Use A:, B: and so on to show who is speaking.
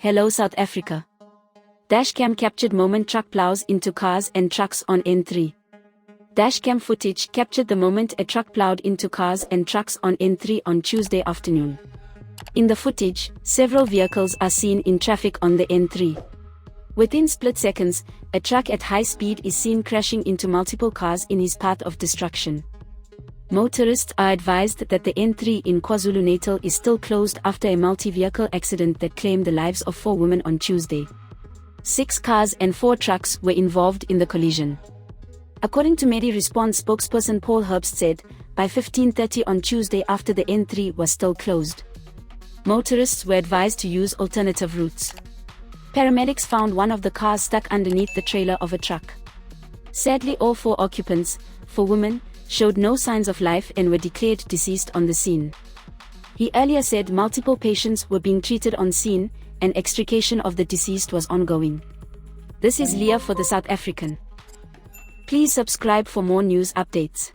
A: Hello South Africa. Dashcam captured moment truck ploughs into cars and trucks on N3. Dashcam footage captured the moment a truck ploughed into cars and trucks on N3 on Tuesday afternoon. In the footage, several vehicles are seen in traffic on the N3. Within split seconds, a truck at high speed is seen crashing into multiple cars in his path of destruction. Motorists are advised that the N3 in KwaZulu-Natal is still closed after a multi-vehicle accident that claimed the lives of 4 women on Tuesday. 6 cars and 4 trucks were involved in the collision. According to Medi-Response spokesperson Paul Herbst said, by 15:30 on Tuesday after the N3 was still closed, motorists were advised to use alternative routes. Paramedics found one of the cars stuck underneath the trailer of a truck. Sadly, all 4 occupants, 4 women, showed no signs of life and were declared deceased on the scene. He earlier said multiple patients were being treated on scene, and extrication of the deceased was ongoing. This is Leah for the South African. Please subscribe for more news updates.